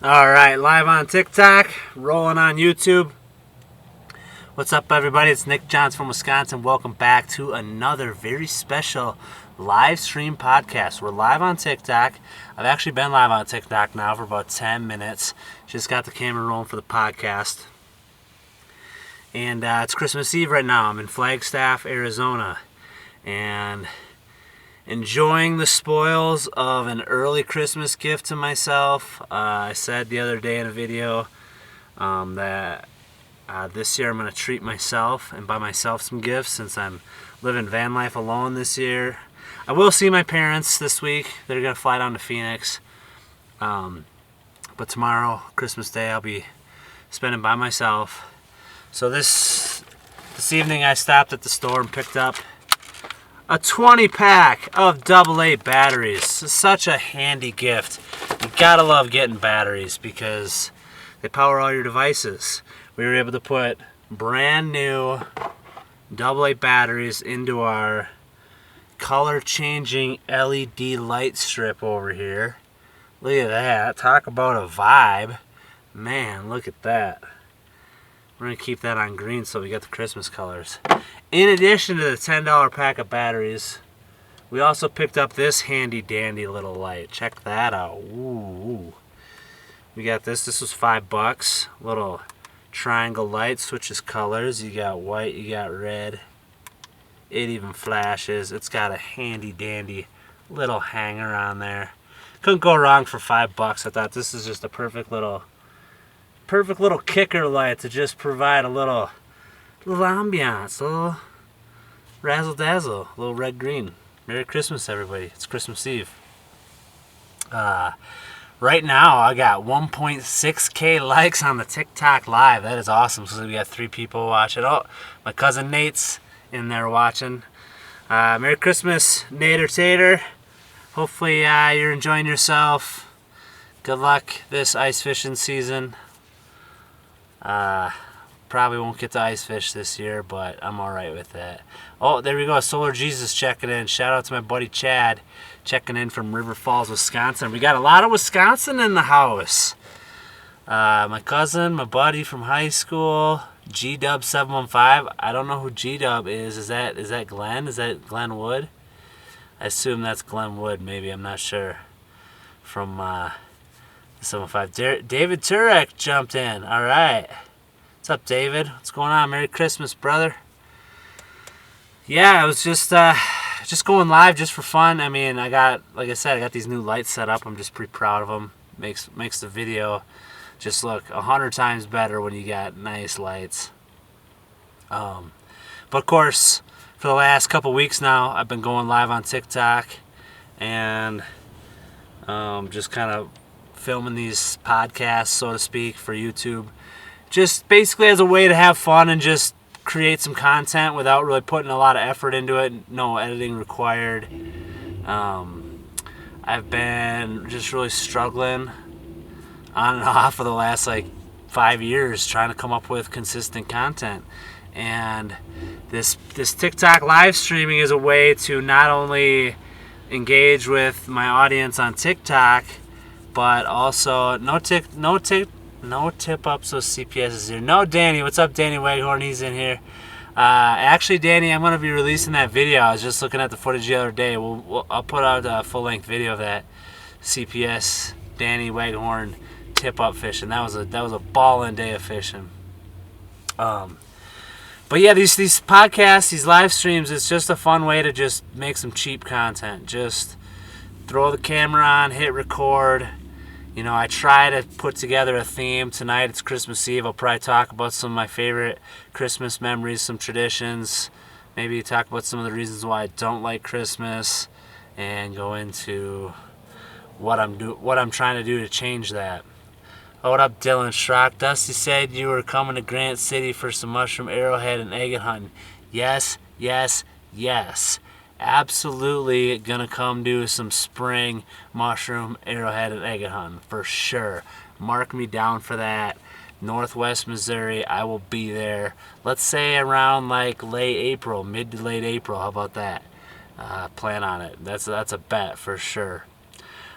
Alright, live on TikTok, rolling on YouTube. What's up, everybody? It's Nick Johns from Wisconsin. Welcome back to another very special live stream podcast. We're live on TikTok. I've actually been live on TikTok now for about 10 minutes. Just got the camera rolling for the podcast. And it's Christmas Eve right now. I'm in Flagstaff, Arizona. And enjoying the spoils of an early Christmas gift to myself. I said the other day in a video that this year I'm going to treat myself and buy myself some gifts since I'm living van life alone this year. I will see my parents this week. They're going to fly down to Phoenix. But tomorrow, Christmas Day, I'll be spending by myself. So this evening I stopped at the store and picked up a 20-pack of AA batteries. Such a handy gift. You gotta love getting batteries because they power all your devices. We were able to put brand new AA batteries into our color changing LED light strip over here. Look at that. Talk about a vibe. Man, look at that. We're going to keep that on green so we get the Christmas colors. In addition to the $10 pack of batteries, we also picked up this handy dandy little light. Check that out. Ooh. We got this. This was $5. Little triangle light, switches colors. You got white, you got red. It even flashes. It's got a handy dandy little hanger on there. Couldn't go wrong for $5. I thought this is just a perfect little kicker light to just provide a little ambiance, a little razzle dazzle, a little red green. Merry Christmas, everybody. It's Christmas Eve. Right now I got 1.6k likes on the TikTok live. That is awesome. So we got 3 people watching. Oh, my cousin Nate's in there watching. Merry Christmas, Nate or Tater. Hopefully you're enjoying yourself. Good luck this ice fishing season. Probably won't get to ice fish this year, but I'm alright with that. Oh, there we go. Solar Jesus checking in. Shout out to my buddy Chad checking in from River Falls, Wisconsin. We got a lot of Wisconsin in the house. My cousin, my buddy from high school, G-Dub715. I don't know who G-Dub is. Is that Glenn? Is that Glenn Wood? I assume that's Glenn Wood, maybe. I'm not sure. From 715. David Turek jumped in. All right. What's up, David? What's going on? Merry Christmas, brother. Yeah, I was just going live just for fun. I mean, like I said, I got these new lights set up. I'm just pretty proud of them. Makes the video just look 100 times better when you got nice lights. But of course, for the last couple weeks now, I've been going live on TikTok and just kind of filming these podcasts, so to speak, for YouTube. Just basically as a way to have fun and just create some content without really putting a lot of effort into it. No editing required. I've been just really struggling on and off for the last 5 years trying to come up with consistent content. And this TikTok live streaming is a way to not only engage with my audience on TikTok, but also no tip ups of CPS is here. No, Danny. What's up, Danny Waghorn? He's in here. Actually, Danny, I'm going to be releasing that video. I was just looking at the footage the other day. I'll put out a full-length video of that CPS Danny Waghorn tip up fishing. That was a ballin' day of fishing. But yeah, these podcasts, these live streams, it's just a fun way to just make some cheap content. Just throw the camera on, hit record. You know, I try to put together a theme. Tonight it's Christmas Eve. I'll probably talk about some of my favorite Christmas memories, some traditions. Maybe talk about some of the reasons why I don't like Christmas and go into what I'm trying to do to change that. Oh, what up, Dylan Schrock? Dusty said you were coming to Grant City for some mushroom, arrowhead, and agate hunting. Yes, yes, yes. Absolutely gonna come do some spring mushroom, arrowhead, and agate hunting for sure. Mark me down for that. Northwest Missouri, I will be there. Let's say around late April, mid to late April. How about that? Plan on it. That's a bet for sure.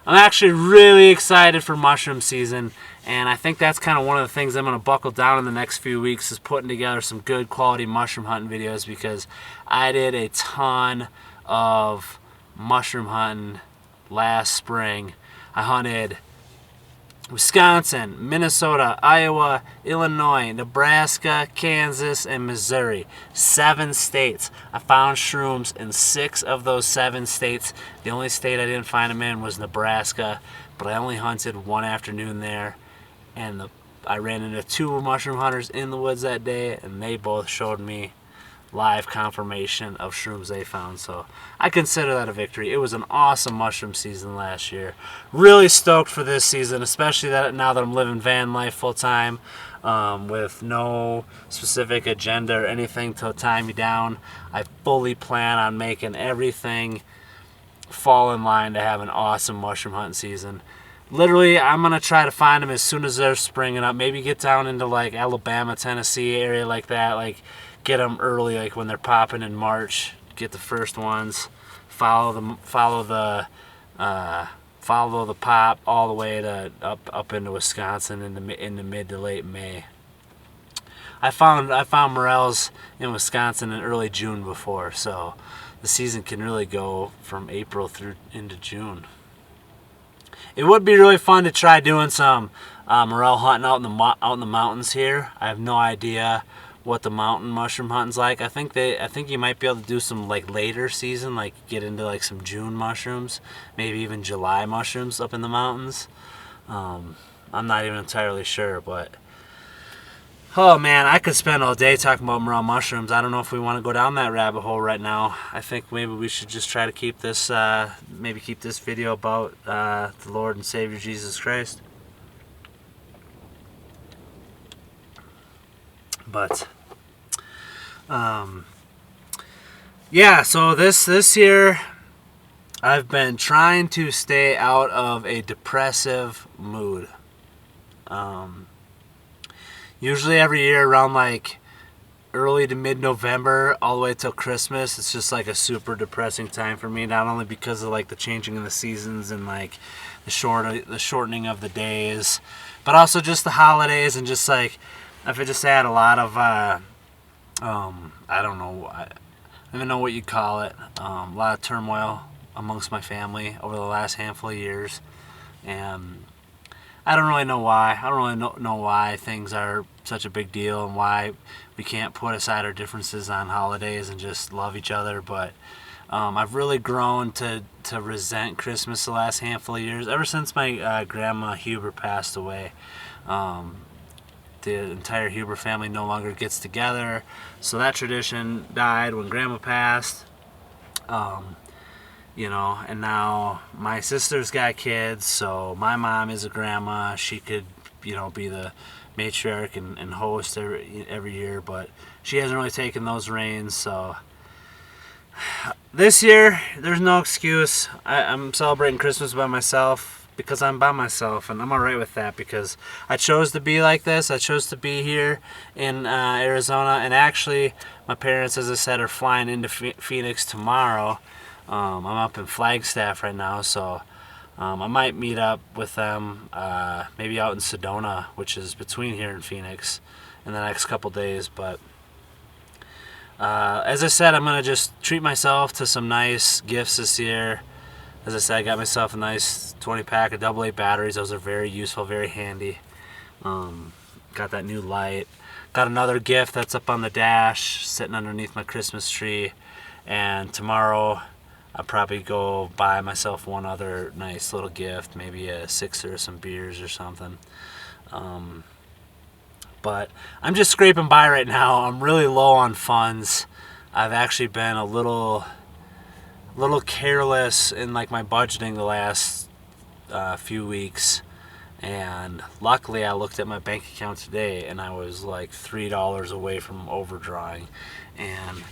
I'm actually really excited for mushroom season, and I think that's kind of one of the things I'm going to buckle down in the next few weeks, is putting together some good quality mushroom hunting videos, because I did a ton of mushroom hunting last spring. I hunted Wisconsin, Minnesota, Iowa, Illinois, Nebraska, Kansas, and Missouri. 7 states. I found shrooms in 6 of those 7 states. The only state I didn't find them in was Nebraska, but I only hunted one afternoon there, and I ran into 2 mushroom hunters in the woods that day, and they both showed me live confirmation of shrooms they found. So I consider that a victory. It was an awesome mushroom season last year. Really stoked for this season, especially that now that I'm living van life full time, with no specific agenda or anything to tie me down. I fully plan on making everything fall in line to have an awesome mushroom hunting season. Literally, I'm going to try to find them as soon as they're springing up. Maybe get down into like Alabama, Tennessee area like that, like get them early, like when they're popping in March. Get the first ones, follow the pop all the way to up into Wisconsin in the mid to late May. I found morels in Wisconsin in early June before, so the season can really go from April through into June. It would be really fun to try doing some morel hunting out in the mountains here. I have no idea what the mountain mushroom hunting's like. I think you might be able to do some like later season, like get into like some June mushrooms, maybe even July mushrooms up in the mountains. I'm not even entirely sure, but oh man, I could spend all day talking about morel mushrooms. I don't know if we want to go down that rabbit hole right now. I think maybe we should just try to keep this video about the Lord and Savior Jesus Christ. But yeah, so this year I've been trying to stay out of a depressive mood. Usually every year around like early to mid-November all the way till Christmas, it's just like a super depressing time for me, not only because of like the changing of the seasons and like the shortening of the days, but also just the holidays, and just like I've just had a lot of I don't even know what you'd call it, a lot of turmoil amongst my family over the last handful of years, and I don't really know why. I don't really know why things are such a big deal and why we can't put aside our differences on holidays and just love each other. But I've really grown to resent Christmas the last handful of years. Ever since my grandma Huber passed away, the entire Huber family no longer gets together. So that tradition died when Grandma passed. And now my sister's got kids, so my mom is a grandma. She could, be the matriarch and host every year, but she hasn't really taken those reins. So this year, there's no excuse. I'm celebrating Christmas by myself because I'm by myself, and I'm alright with that because I chose to be like this. I chose to be here in Arizona, and actually, my parents, as I said, are flying into Phoenix tomorrow. I'm up in Flagstaff right now, so I might meet up with them maybe out in Sedona, which is between here and Phoenix, in the next couple days. But as I said, I'm going to just treat myself to some nice gifts this year. As I said, I got myself a nice 20-pack of AA batteries. Those are very useful, very handy. Got that new light. Got another gift that's up on the dash, sitting underneath my Christmas tree. And tomorrow, I'll probably go buy myself one other nice little gift, maybe a sixer, some beers or something. But I'm just scraping by right now. I'm really low on funds. I've actually been a little careless in like my budgeting the last few weeks, and luckily I looked at my bank account today and I was like $3 away from overdrawing, and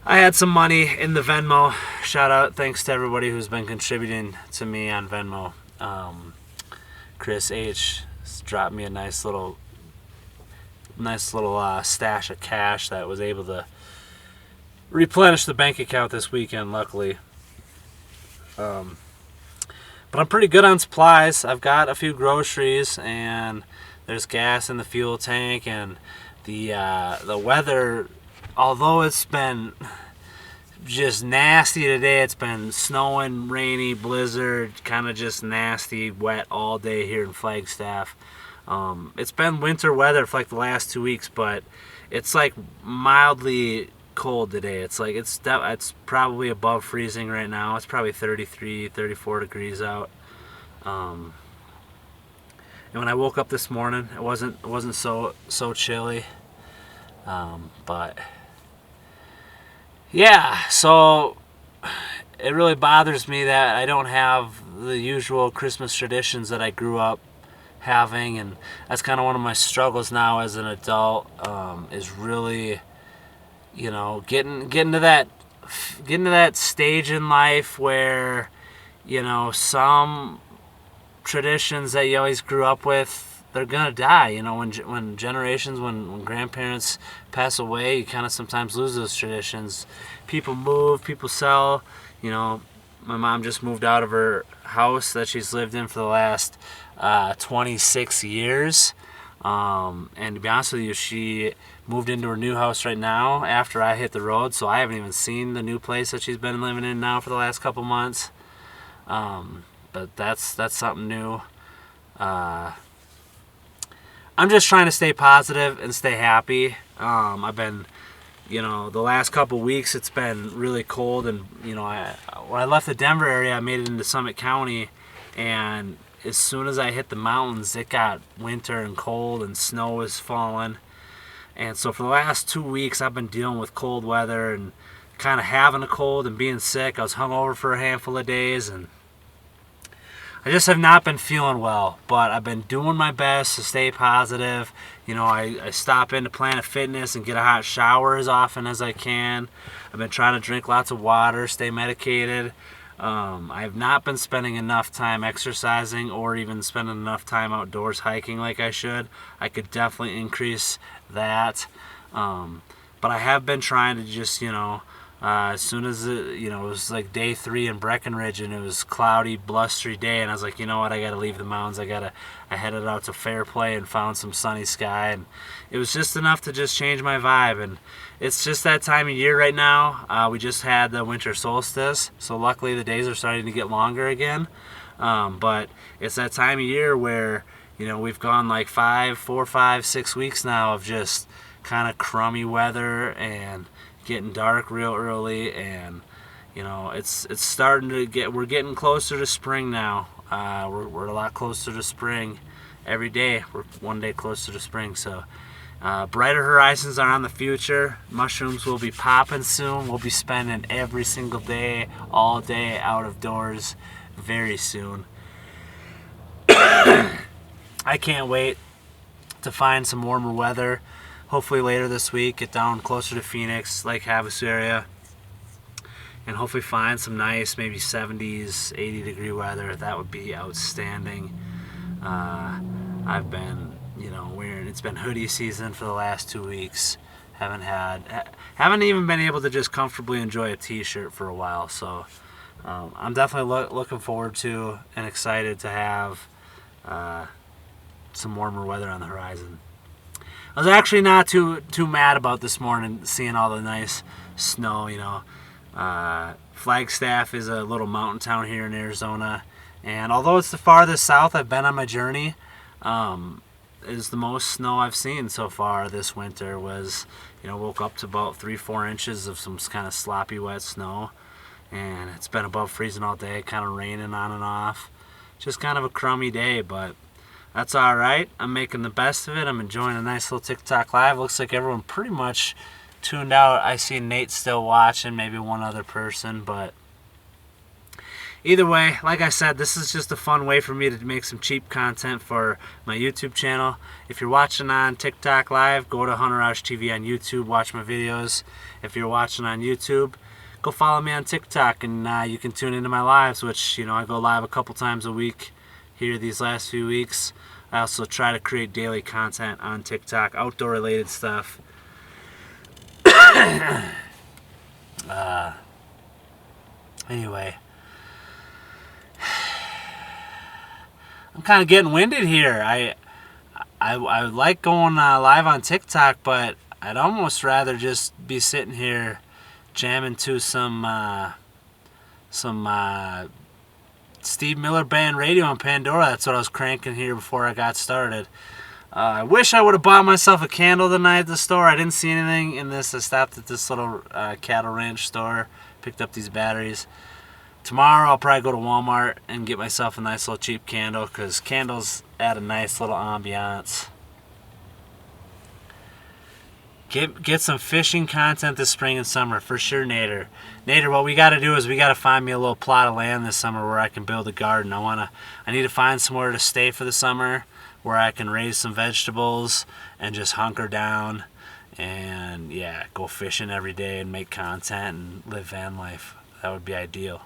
I had some money in the Venmo. Shout out, thanks to everybody who's been contributing to me on Venmo. Chris H dropped me a nice little stash of cash that was able to replenish the bank account this weekend, luckily. But I'm pretty good on supplies. I've got a few groceries, and there's gas in the fuel tank, and the weather, although it's been just nasty today, it's been snowing, rainy, blizzard, kind of just nasty, wet all day here in Flagstaff. It's been winter weather for like the last 2 weeks, but it's like mildly cold today. It's like it's probably above freezing right now. It's probably 33, 34 degrees out. And when I woke up this morning, it wasn't so chilly. But yeah, so it really bothers me that I don't have the usual Christmas traditions that I grew up having, and that's kind of one of my struggles now as an adult, is really, you know, getting to that stage in life where, you know, some traditions that you always grew up with, they're gonna die. You know, when grandparents pass away, you kind of sometimes lose those traditions. People move, people sell. You know, my mom just moved out of her house that she's lived in for the last 26 years. And to be honest with you, she moved into her new house right now after I hit the road, so I haven't even seen the new place that she's been living in now for the last couple months. But that's something new. I'm just trying to stay positive and stay happy. I've been, you know, the last couple weeks it's been really cold, and you know, when I left the Denver area, I made it into Summit County, and as soon as I hit the mountains, it got winter and cold, and snow was falling. And so for the last 2 weeks, I've been dealing with cold weather and kind of having a cold and being sick. I was hungover for a handful of days, and I just have not been feeling well. But I've been doing my best to stay positive. You know, I stop into Planet Fitness and get a hot shower as often as I can. I've been trying to drink lots of water, stay medicated. I have not been spending enough time exercising or even spending enough time outdoors hiking like I should. I could definitely increase that. But I have been trying to just, you know, as soon as it was like day 3 in Breckenridge, and it was cloudy, blustery day, and I was like, you know what, I got to leave the mountains. I headed out to Fairplay and found some sunny sky, and it was just enough to just change my vibe. And it's just that time of year right now. We just had the winter solstice, so luckily the days are starting to get longer again. But it's that time of year where, you know, we've gone like 4, 5, 6 weeks now of just kind of crummy weather and getting dark real early, and you know, it's starting to we're getting closer to spring now. We're a lot closer to spring every day. We're one day closer to spring, so brighter horizons are on the future. Mushrooms will be popping soon. We'll be spending every single day, all day out of doors very soon. I can't wait to find some warmer weather. Hopefully later this week, get down closer to Phoenix, Lake Havasu area, and hopefully find some nice, maybe 70s, 80 degree weather. That would be outstanding. I've been, you know, it's been hoodie season for the last 2 weeks. Haven't even been able to just comfortably enjoy a t-shirt for a while. So I'm definitely looking forward to and excited to have some warmer weather on the horizon. I was actually not too mad about this morning seeing all the nice snow. You know, Flagstaff is a little mountain town here in Arizona, and although it's the farthest south I've been on my journey, is the most snow I've seen so far this winter. Was, you know, woke up to about 3-4 inches of some kind of sloppy wet snow, and it's been above freezing all day, kind of raining on and off. Just kind of a crummy day, but that's all right. I'm making the best of it. I'm enjoying a nice little TikTok live. Looks like everyone pretty much tuned out. I see Nate still watching, maybe one other person, but either way, like I said, this is just a fun way for me to make some cheap content for my YouTube channel. If you're watching on TikTok live, go to Huntourage TV on YouTube, watch my videos. If you're watching on YouTube, go follow me on TikTok, and you can tune into my lives, which, you know, I go live a couple times a week here these last few weeks. I also try to create daily content on TikTok, outdoor related stuff. Anyway, I'm kind of getting winded here. I like going live on TikTok, but I'd almost rather just be sitting here jamming to some Steve Miller Band radio on Pandora. That's what I was cranking here before I got started. I wish I would have bought myself a candle tonight at the store. I didn't see anything in this. I stopped at this little cattle ranch store, picked up these batteries. Tomorrow I'll probably go to Walmart and get myself a nice little cheap candle, because candles add a nice little ambiance. Get some fishing content this spring and summer for sure, Nader. Nader, what we got to do is we got to find me a little plot of land this summer where I can build a garden. I need to find somewhere to stay for the summer where I can raise some vegetables and just hunker down and go fishing every day and make content and live van life. That would be ideal.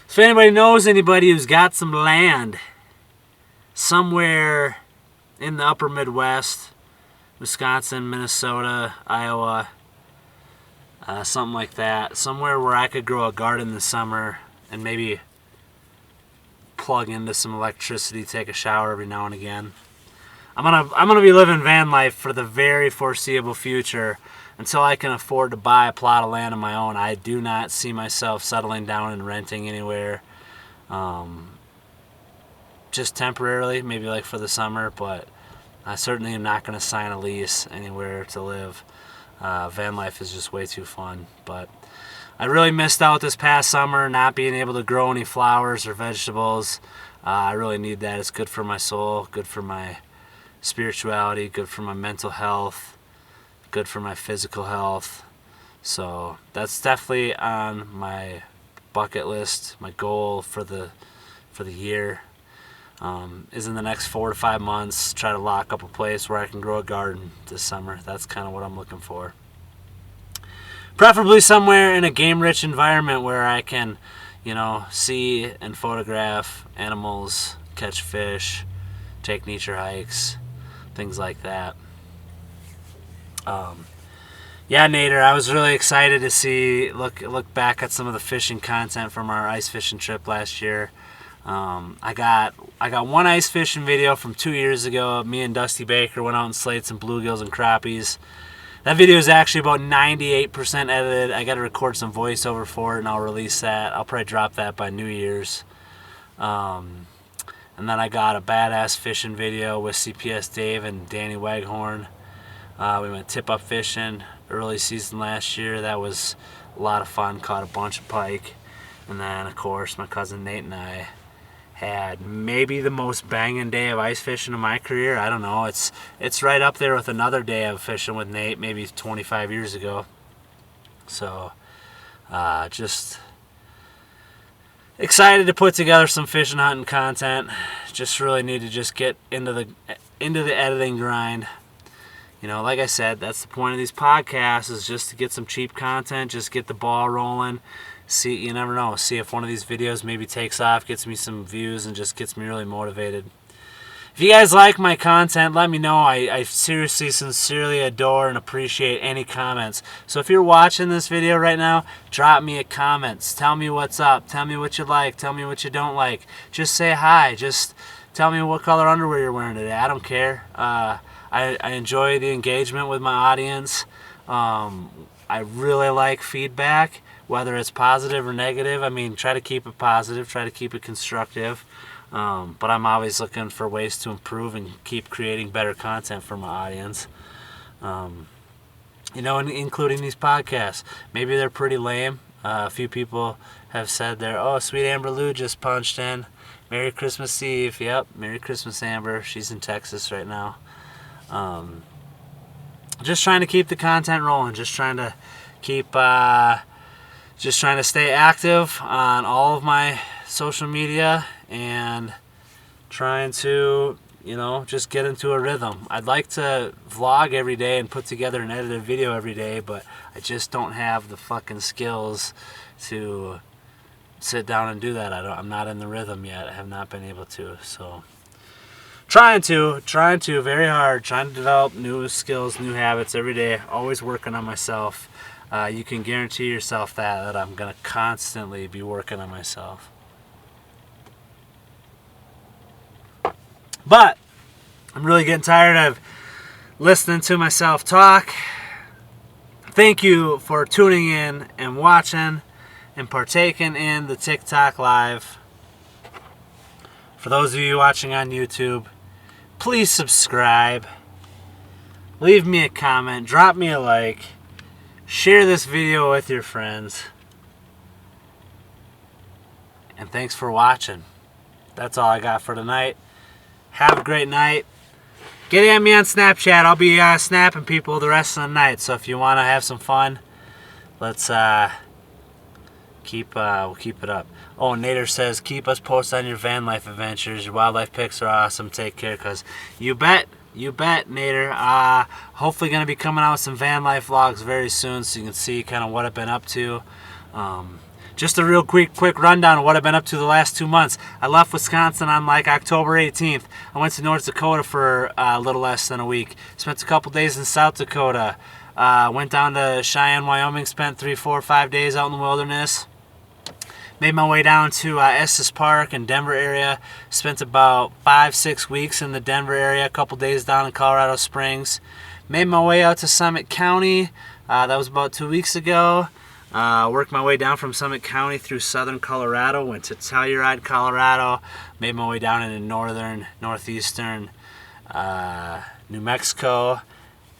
If anybody knows anybody who's got some land somewhere in the upper Midwest, Wisconsin, Minnesota, Iowa, something like that, somewhere where I could grow a garden this summer and maybe plug into some electricity, take a shower every now and again. I'm gonna be living van life for the very foreseeable future until I can afford to buy a plot of land of my own. I do not see myself settling down and renting anywhere, just temporarily, maybe like for the summer, but I certainly am not going to sign a lease anywhere to live. Van life is just way too fun. But I really missed out this past summer not being able to grow any flowers or vegetables. I really need that. It's good for my soul, good for my spirituality, good for my mental health, good for my physical health. So that's definitely on my bucket list. My goal for the year is in the next 4 to 5 months try to lock up a place where I can grow a garden this summer. That's kind of what I'm looking for. Preferably somewhere in a game-rich environment where I can, see and photograph animals, catch fish, take nature hikes, things like that. Nader, I was really excited to look back at some of the fishing content from our ice fishing trip last year. I got one ice fishing video from 2 years ago. Me and Dusty Baker went out and slayed some bluegills and crappies. That video is actually about 98% edited. I got to record some voiceover for it, and I'll release that. I'll probably drop that by New Year's. And then I got a badass fishing video with CPS Dave and Danny Waghorn. We went tip-up fishing early season last year. That was a lot of fun. Caught a bunch of pike. And then, of course, my cousin Nate and I had maybe the most banging day of ice fishing of my career. I don't know. It's right up there with another day of fishing with Nate maybe 25 years ago. So just excited to put together some fishing hunting content. Just really need to just get into the editing grind. Like I said, that's the point of these podcasts, is just to get some cheap content, just get the ball rolling. See, you never know. See if one of these videos maybe takes off, gets me some views, and just gets me really motivated. If you guys like my content, let me know. I seriously, sincerely adore and appreciate any comments. So if you're watching this video right now, drop me a comment. Tell me what's up. Tell me what you like. Tell me what you don't like. Just say hi. Just tell me what color underwear you're wearing today. I don't care. I enjoy the engagement with my audience. I really like feedback, whether it's positive or negative. I mean, try to keep it positive, try to keep it constructive. But I'm always looking for ways to improve and keep creating better content for my audience. Including these podcasts. Maybe they're pretty lame. A few people have said Sweet Amber Lou just punched in. Merry Christmas Eve. Yep, Merry Christmas, Amber. She's in Texas right now. Just trying to keep the content rolling. Just trying to stay active on all of my social media and trying to, just get into a rhythm. I'd like to vlog every day and put together an edited video every day, but I just don't have the fucking skills to sit down and do that. I'm not in the rhythm yet. I have not been able to. So trying to very hard, trying to develop new skills, new habits every day, always working on myself. You can guarantee yourself that I'm going to constantly be working on myself. But I'm really getting tired of listening to myself talk. Thank you for tuning in and watching and partaking in the TikTok live. For those of you watching on YouTube, please subscribe. Leave me a comment. Drop me a like. Share this video with your friends. And thanks for watching. That's all I got for tonight. Have a great night. Get at me on Snapchat. I'll be snapping people the rest of the night. So if you want to have some fun, let's we'll keep it up. Oh, Nader says, keep us posted on your van life adventures. Your wildlife pics are awesome. Take care, cause you bet, Nader. Hopefully gonna be coming out with some van life vlogs very soon, so you can see kind of what I've been up to. Just a real quick rundown of what I've been up to the last 2 months. I left Wisconsin on like October 18th. I went to North Dakota for a little less than a week. Spent a couple days in South Dakota. Went down to Cheyenne, Wyoming. Spent 3, 4, 5 days out in the wilderness. Made my way down to Estes Park in Denver area. Spent about 5, 6 weeks in the Denver area. A couple days down in Colorado Springs. Made my way out to Summit County. That was about 2 weeks ago. Worked my way down from Summit County through southern Colorado, went to Telluride, Colorado, made my way down into northeastern New Mexico,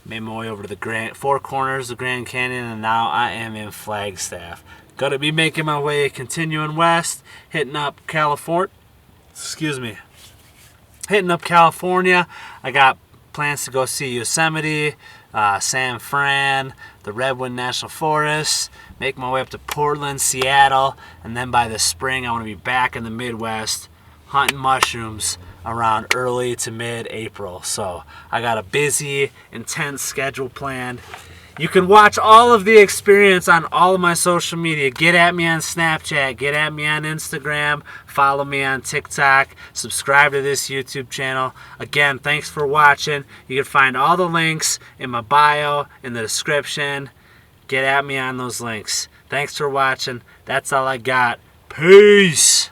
made my way over to the Four Corners of Grand Canyon, and now I am in Flagstaff. Gonna be making my way, continuing west, hitting up California. Hitting up California. I got plans to go see Yosemite, San Fran, the Redwood National Forest, make my way up to Portland, Seattle, and then by the spring I want to be back in the Midwest hunting mushrooms around early to mid-April. So I got a busy, intense schedule planned. You can watch all of the experience on all of my social media. Get at me on Snapchat, get at me on Instagram, follow me on TikTok, subscribe to this YouTube channel. Again, thanks for watching. You can find all the links in my bio, in the description. Get at me on those links. Thanks for watching. That's all I got. Peace.